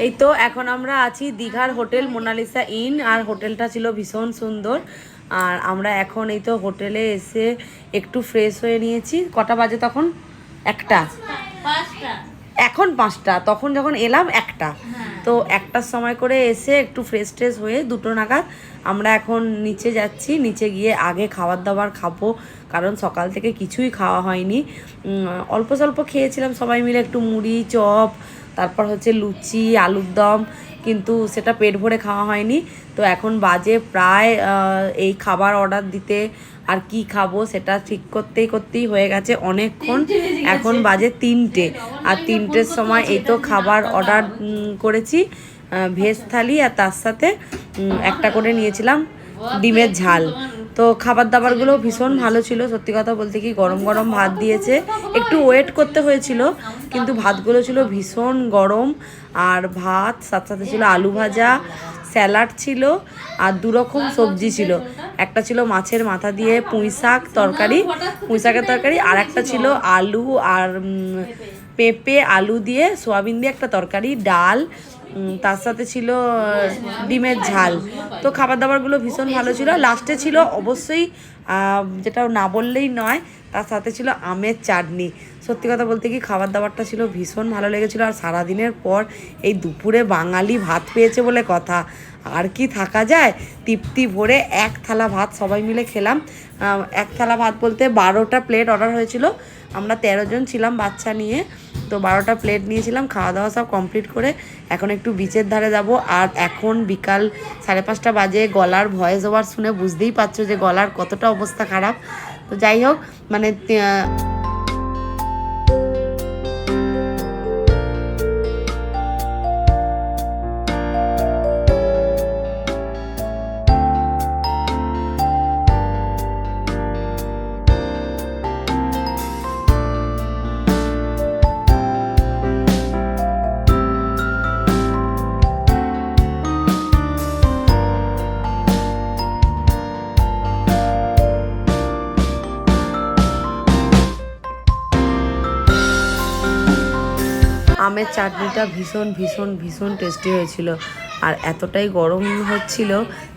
এই তো এখন আমরা আছি দীঘার হোটেল মোনালিসা ইন, আর হোটেলটা ছিল ভীষণ সুন্দর। আর আমরা এখন এই তো হোটেলে এসে একটু ফ্রেশ হয়ে নিয়েছি। কটা বাজে তখন? একটা, এখন 5টা, তখন যখন এলাম 1টা। তো 1টার সময় করে এসে একটু ফ্রেশ হয়ে 2টো নাগাদ আমরা এখন নিচে যাচ্ছি। নিচে গিয়ে আগে খাবার দাবার খাবো, কারণ সকাল থেকে কিছুই খাওয়া হয়নি। অল্প স্বল্প খেয়েছিলাম সবাই মিলে, একটু মুড়ি চপ, তারপর হচ্ছে লুচি আলুর দম, কিন্তু সেটা পেট ভরে খাওয়া হয়নি। তো এখন বাজে প্রায় এই খাবার অর্ডার দিতে আর কি খাবো সেটা ঠিক করতেই হয়ে গেছে অনেকক্ষণ। এখন বাজে 3টে, আর 3টের সময় এই তো খাবার অর্ডার করেছি, ভেজ থালি, আর তার সাথে একটা করে নিয়েছিলাম ডিমের ঝাল। তো খাবার দাবারগুলো ভীষণ ভালো ছিল, সত্যি কথা বলতে কি গরম গরম ভাত দিয়েছে, একটু ওয়েট করতে হয়েছিল, কিন্তু ভাতগুলো ছিল ভীষণ গরম। আর ভাত সাথে ছিল আলু ভাজা, স্যালাড ছিল, আর 2 রকম সবজি ছিল। একটা ছিল মাছের মাথা দিয়ে পুঁই শাকের তরকারি, আর একটা ছিল আলু আর পেঁপে আলু দিয়ে সোয়াবিন দিয়ে একটা তরকারি, ডাল, তার সাথে ছিল ডিমের ঝাল। তো খাবার দাবারগুলো ভীষণ ভালো ছিল। লাস্টে ছিল অবশ্যই, যেটা না বললেই নয়, তার সাথে ছিল আমের চাটনি। সত্যি কথা বলতে কি খাবার দাবারটা ছিল ভীষণ ভালো লেগেছিলো। আর সারাদিনের পর এই দুপুরে বাঙালি ভাত পেয়েছে বলে কথা, আর কি থাকা যায়। তৃপ্তি ভরে 1 থালা ভাত সবাই মিলে খেলাম। 1 থালা ভাত বলতে 12টা প্লেট অর্ডার হয়েছিল, আমরা 13 জন ছিলাম বাচ্চা নিয়ে। তো 12টা প্লেট নিয়েছিলাম। খাওয়া দাওয়া সব কমপ্লিট করে এখন একটু বিচের ধারে যাব। আর এখন বিকাল 5:30 বাজে। গলার ভয়েস ওভার শুনে বুঝতেই পারছো যে গলার কতটা অবস্থা খারাপ। তো যাই হোক, মানে আমের চাটনিটা ভীষণ ভীষণ ভীষণ টেস্টি হয়েছিল। আর এতটাই গরম হচ্ছিল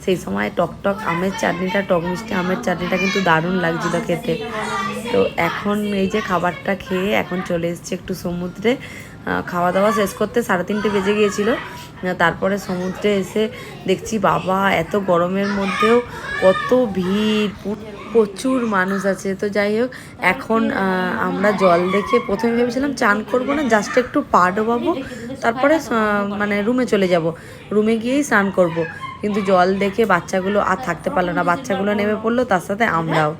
সেই সময় টকটক আমের চাটনিটা, টক মিষ্টি আমের চাটনিটা কিন্তু দারুণ লাগছিল খেতে। তো এখন এই যে খাবারটা খেয়ে এখন চলে এসেছি একটু সমুদ্রে। খাওয়া দাওয়া শেষ করতে 3:30 বেজে গিয়েছিল। তারপরে সমুদ্রে এসে দেখছি বাবা এত গরমের মধ্যেও কত ভিড়, প্রচুর মানুষ আছে। তো যাই হোক, এখন আমরা জল দেখে প্রথমে ভেবেছিলাম চান করবো না, জাস্ট একটু পা ডোবাবো, তারপরে মানে রুমে চলে যাব, রুমে গিয়েই স্নান করব। কিন্তু জল দেখে বাচ্চাগুলো আর থাকতে পারলো না, বাচ্চাগুলো নেমে পড়লো, তার সাথে আমরাও।